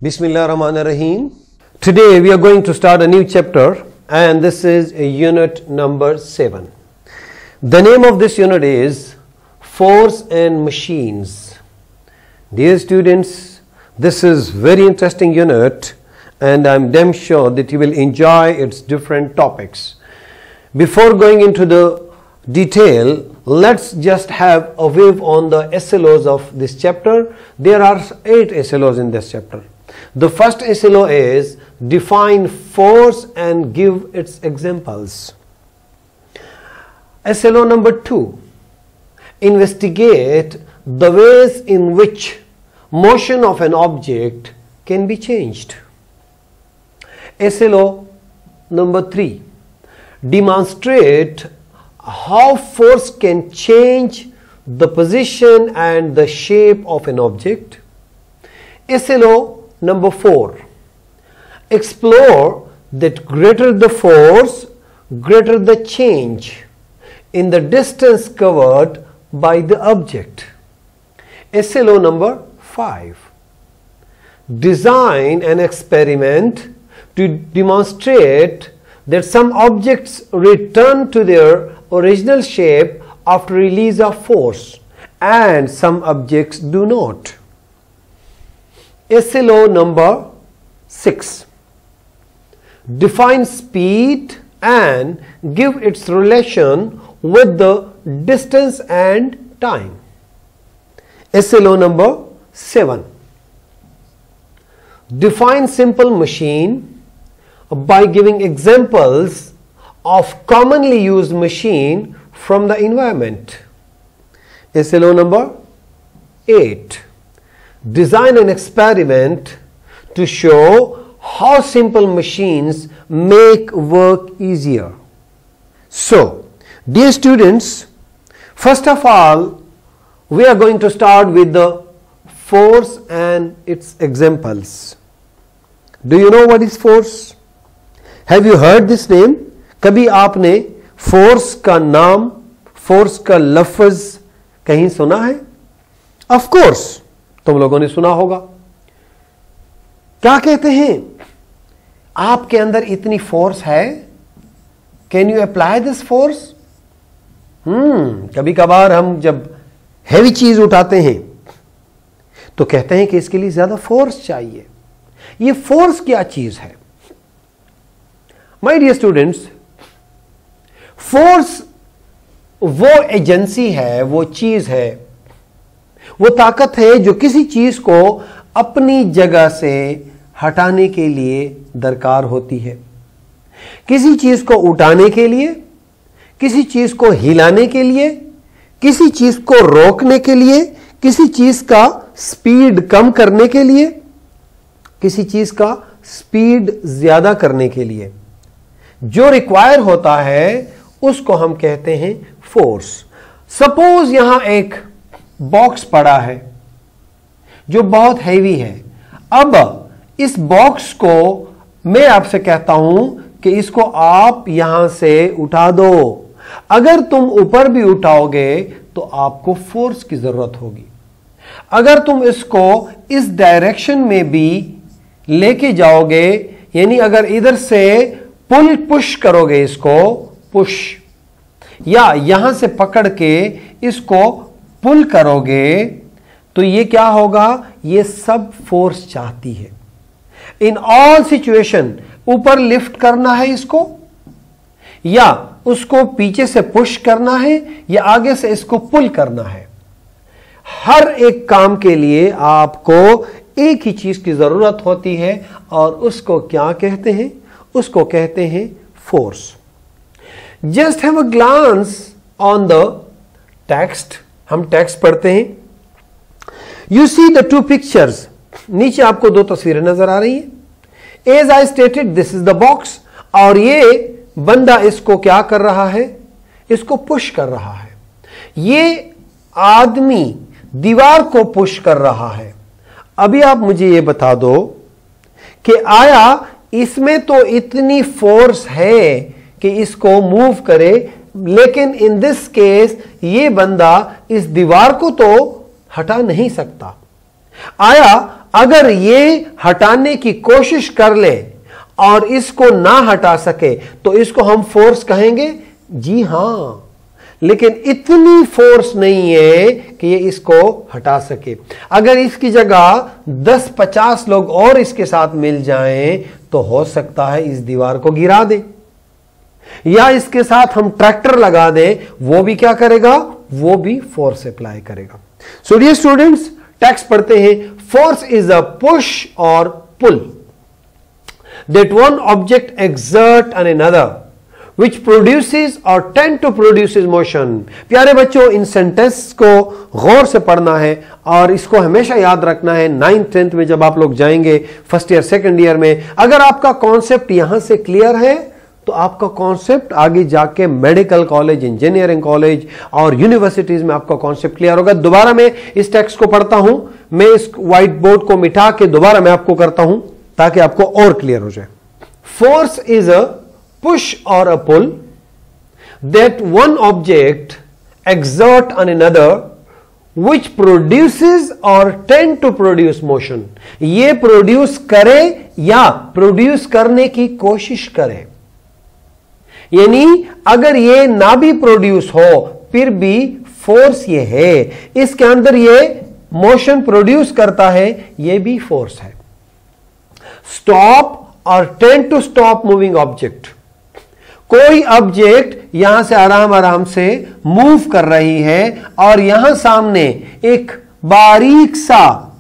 Bismillahirrahmanirrahim. Today we are going to start a new chapter, and this is unit number 7. The name of this unit is Force and Machines. Dear students, this is very interesting unit and I'm damn sure that you will enjoy its different topics. Before going into the detail, let's just have a wave on the SLOs of this chapter. There are 8 SLOs in this chapter. The first SLO is define force and give its examples. SLO number 2, investigate the ways in which motion of an object can be changed. SLO number 3, demonstrate how force can change the position and the shape of an object. SLO number 4, explore that greater the force, greater the change in the distance covered by the object. SLO number 5, design an experiment to demonstrate that some objects return to their original shape after release of force and some objects do not. SLO number 6, define speed and give its relation with the distance and time. SLO number 7, define simple machine by giving examples of commonly used machine from the environment. SLO number 8, design an experiment to show how simple machines make work easier. So, dear students, first of all, we are going to start with the force and its examples. Do you know what is force? Have you heard this name? कभी आपने force का नाम, force का लफ्ज कहीं सुना है? Of course तुम लोगों ने सुना होगा. क्या कहते हैं? आपके अंदर इतनी फोर्स है, can you apply this force? कभी कभार हम जब हैवी चीज उठाते हैं तो कहते हैं कि इसके लिए ज्यादा फोर्स चाहिए. ये फोर्स क्या चीज है? माय डियर स्टूडेंट्स, फोर्स वो एजेंसी है, वो चीज है, वो ताकत है जो किसी चीज को अपनी जगह से हटाने के लिए दरकार होती है. किसी चीज को उठाने के लिए, किसी चीज को हिलाने के लिए, किसी चीज को रोकने के लिए, किसी चीज का स्पीड कम करने के लिए, किसी चीज का स्पीड ज्यादा करने के लिए जो रिक्वायर होता है उसको हम कहते हैं फोर्स. सपोज यहां एक बॉक्स पड़ा है जो बहुत हैवी है. अब इस बॉक्स को मैं आपसे कहता हूं कि इसको आप यहां से उठा दो. अगर तुम ऊपर भी उठाओगे तो आपको फोर्स की जरूरत होगी. अगर तुम इसको इस डायरेक्शन में भी लेके जाओगे, यानी अगर इधर से पुल पुश करोगे, इसको पुश, या यहां से पकड़ के इसको पुल करोगे, तो ये क्या होगा? ये सब फोर्स चाहती है. इन ऑल सिचुएशन ऊपर लिफ्ट करना है इसको, या उसको पीछे से पुश करना है, या आगे से इसको पुल करना है. हर एक काम के लिए आपको एक ही चीज की जरूरत होती है और उसको क्या कहते हैं? उसको कहते हैं force. Just have a glance on the text. हम टेक्स्ट पढ़ते हैं. You see the 2 pictures. नीचे आपको 2 तस्वीरें नजर आ रही है. As I stated, this is the box, और ये बंदा इसको क्या कर रहा है? इसको पुश कर रहा है. ये आदमी दीवार को पुश कर रहा है. अभी आप मुझे ये बता दो कि आया इसमें तो इतनी फोर्स है कि इसको मूव करे, लेकिन इन दिस केस ये बंदा इस दीवार को तो हटा नहीं सकता. आया अगर ये हटाने की कोशिश कर ले और इसको ना हटा सके तो इसको हम फोर्स कहेंगे? जी हां, लेकिन इतनी फोर्स नहीं है कि ये इसको हटा सके। अगर इसकी जगह 10-50 लोग और इसके साथ मिल जाएं तो हो सकता है इस दीवार को गिरा दे, या इसके साथ हम ट्रैक्टर लगा दें, वो भी क्या करेगा? वो भी फोर्स अप्लाई करेगा। सो डियर स्टूडेंट्स, टेक्स्ट पढ़ते हैं। फोर्स इज अ पुश और पुल that one object exert on another which produces or tend to produces motion। प्यारे बच्चों, इन सेंटेंस को गौर से पढ़ना है और इसको हमेशा याद रखना है। 9th 10th में जब आप लोग जाएंगे, फर्स्ट ईयर सेकंड ईयर में, अगर आपका कॉन्सेप्ट यहां से क्लियर है तो आपका कॉन्सेप्ट आगे जाके मेडिकल कॉलेज, इंजीनियरिंग कॉलेज और यूनिवर्सिटीज में आपका कॉन्सेप्ट क्लियर होगा। दोबारा मैं इस टेक्स्ट को पढ़ता हूं, मैं इस व्हाइट बोर्ड को मिटा के दोबारा मैं आपको करता हूं ताकि आपको और क्लियर हो जाए। फोर्स इज अ पुश और a pull that one object exert on another which produces or tend to produce motion। ये प्रोड्यूस करे या प्रोड्यूस करने की कोशिश करे, यानी अगर ये ना भी प्रोड्यूस हो फिर भी फोर्स ये है, इसके अंदर ये मोशन प्रोड्यूस करता है, ये भी फोर्स है। स्टॉप और tend to stop moving object, कोई ऑब्जेक्ट यहां से आराम आराम से मूव कर रही है और यहां सामने एक बारीक सा,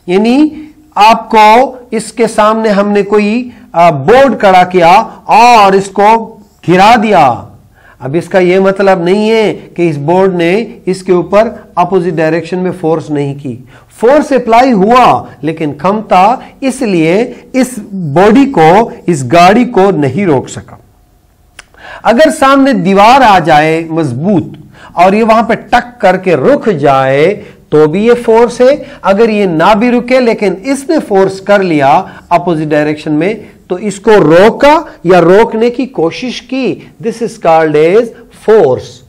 यानी आपको इसके सामने हमने कोई बोर्ड खड़ा किया और इसको गिरा दिया। अब इसका यह मतलब नहीं है कि इस बोर्ड ने इसके ऊपर अपोजिट डायरेक्शन में फोर्स नहीं की, फोर्स अप्लाई हुआ लेकिन कम था, इसलिए इस बॉडी को, इस गाड़ी को नहीं रोक सका। अगर सामने दीवार आ जाए मजबूत और ये वहां पे टक करके रुक जाए तो भी ये फोर्स है। अगर ये ना भी रुके लेकिन इसने फोर्स कर लिया अपोजिट डायरेक्शन में तो इसको रोका या रोकने की कोशिश की, this is called as force.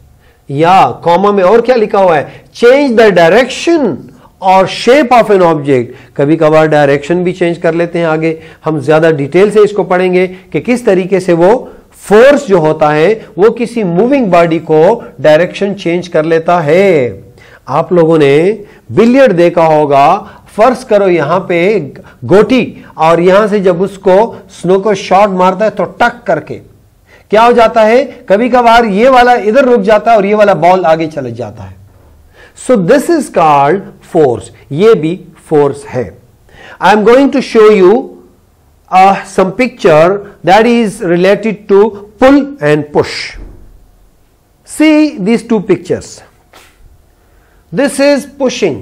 या कॉमा में और क्या लिखा हुआ है? चेंज द डायरेक्शन और शेप ऑफ एन ऑब्जेक्ट। कभी कभार डायरेक्शन भी चेंज कर लेते हैं, आगे हम ज्यादा डिटेल से इसको पढ़ेंगे कि किस तरीके से वो फोर्स जो होता है वो किसी मूविंग बॉडी को डायरेक्शन चेंज कर लेता है। आप लोगों ने बिलियर्ड देखा होगा, फर्ज करो यहां पे गोटी और यहां से जब उसको स्नो को शॉट मारता है तो टक करके क्या हो जाता है, कभी कभार ये वाला इधर रुक जाता है और ये वाला बॉल आगे चले जाता है। So this is called force, ये भी फोर्स है। I am going to show you some picture that is related to pull and push. See these two pictures. This is pushing.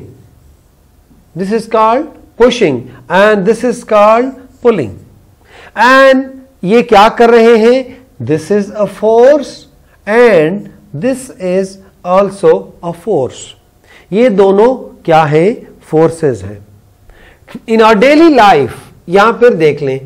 This is called pushing and this is called pulling. And ये क्या कर रहे हैं? This is a force and this is also a force. ये दोनों क्या है? Forces हैं। In our daily life यहां पर देख लें,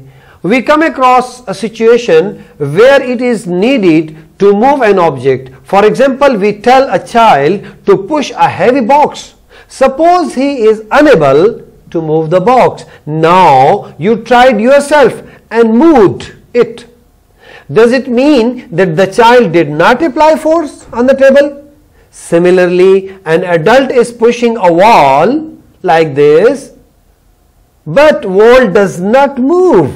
we come across a situation where it is needed to move an object. For example, we tell a child to push a heavy box. Suppose he is unable to move the box. Now you tried yourself and moved it. Does it mean that the child did not apply force on the table? Similarly, an adult is pushing a wall like this, but wall does not move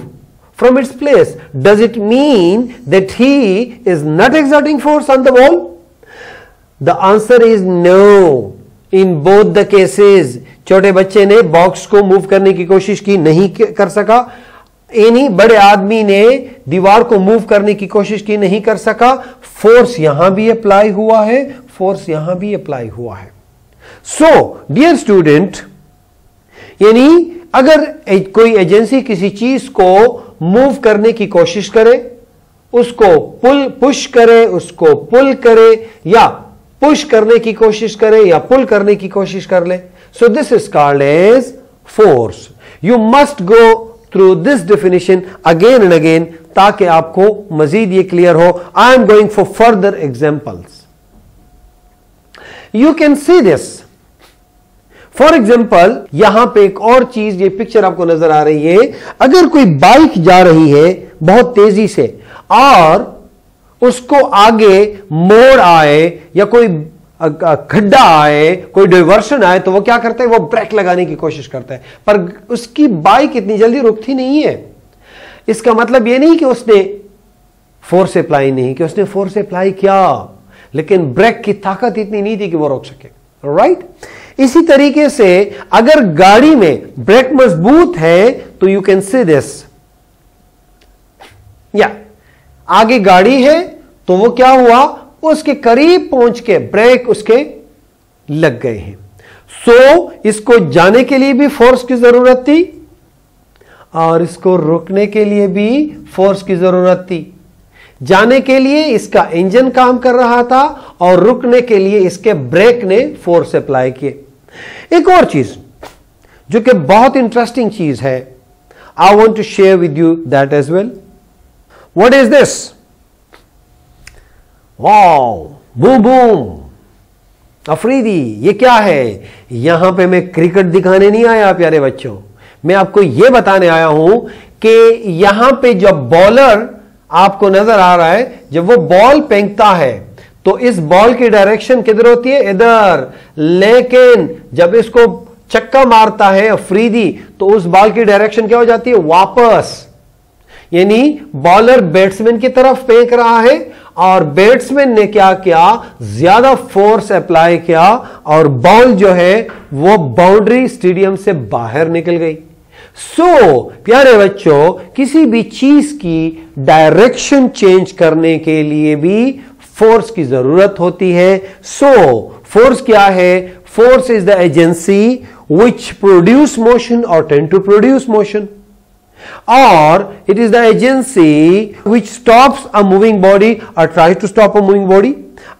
from its place. Does it mean that he is not exerting force on the wall? The answer is no. In both the cases, छोटे बच्चे ने box को move करने की कोशिश की, नहीं कर सका। यानी बड़े आदमी ने दीवार को मूव करने की कोशिश की, नहीं कर सका। फोर्स यहां भी अप्लाई हुआ है, फोर्स यहां भी अप्लाई हुआ है। सो डियर स्टूडेंट, यानी अगर कोई एजेंसी किसी चीज को मूव करने की कोशिश करे, उसको पुश करे, उसको पुल करे, या पुश करने की कोशिश करे या पुल करने की कोशिश कर ले, so this is called as force. You must go through this definition again and again ताकि आपको मजीद ये क्लियर हो। I am going for further examples. You can see this. For example यहां पे एक और चीज, ये पिक्चर आपको नजर आ रही है। अगर कोई बाइक जा रही है बहुत तेजी से और उसको आगे मोड़ आए या कोई खड्डा आए, कोई डाइवर्शन आए, तो वो क्या करता है, वो ब्रेक लगाने की कोशिश करता है, पर उसकी बाइक इतनी जल्दी रुकती नहीं है। इसका मतलब ये नहीं कि उसने फोर्स अप्लाई नहीं कि उसने फोर्स अप्लाई किया, लेकिन ब्रेक की ताकत इतनी नहीं थी कि वो रोक सके। राइट? इसी तरीके से अगर गाड़ी में ब्रेक मजबूत है तो यू कैन सी दिस, या आगे गाड़ी है तो वो क्या हुआ, उसके करीब पहुंच के ब्रेक उसके लग गए हैं। सो इसको जाने के लिए भी फोर्स की जरूरत थी और इसको रोकने के लिए भी फोर्स की जरूरत थी। जाने के लिए इसका इंजन काम कर रहा था और रुकने के लिए इसके ब्रेक ने फोर्स अप्लाई किए। एक और चीज जो कि बहुत इंटरेस्टिंग चीज है, I want to share with you that as well. What is this? Wow, boom boom Afridi, ये क्या है? यहां पे मैं क्रिकेट दिखाने नहीं आया प्यारे बच्चों, मैं आपको यह बताने आया हूं कि यहां पे जब बॉलर आपको नजर आ रहा है, जब वो बॉल फेंकता है तो इस बॉल की डायरेक्शन किधर होती है, इधर। लेकिन जब इसको चक्का मारता है अफरीदी तो उस बॉल की डायरेक्शन क्या हो जाती है, वापस। यानी बॉलर बैट्समैन की तरफ फेंक रहा है और बैट्समैन ने क्या किया, ज्यादा फोर्स अप्लाई किया और बॉल जो है वो बाउंड्री स्टेडियम से बाहर निकल गई। सो प्यारे बच्चों, किसी भी चीज की डायरेक्शन चेंज करने के लिए भी फोर्स की जरूरत होती है। सो फोर्स क्या है? Force is the agency which produce motion और tend to produce motion, or it is the agency which stops a moving body or tries to stop a moving body।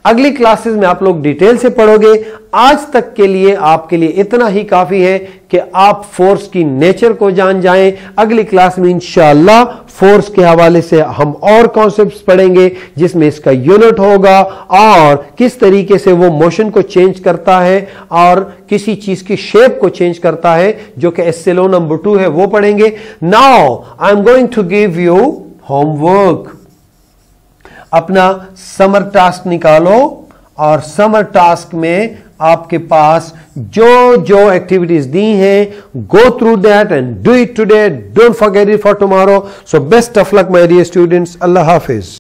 अगली क्लासेस में आप लोग डिटेल से पढ़ोगे। आज तक के लिए आपके लिए इतना ही काफी है कि आप फोर्स की नेचर को जान जाएं। अगली क्लास में इंशाअल्लाह फोर्स के हवाले से हम और कॉन्सेप्ट्स पढ़ेंगे, जिसमें इसका यूनिट होगा और किस तरीके से वो मोशन को चेंज करता है और किसी चीज की शेप को चेंज करता है, जो कि एसएलओ नंबर 2 है, वो पढ़ेंगे। Now I am going to give you homework. अपना समर टास्क निकालो और समर टास्क में आपके पास जो जो एक्टिविटीज दी हैं, go through that and do it today, don't forget it for tomorrow. So best of luck my dear students, अल्लाह हाफिज।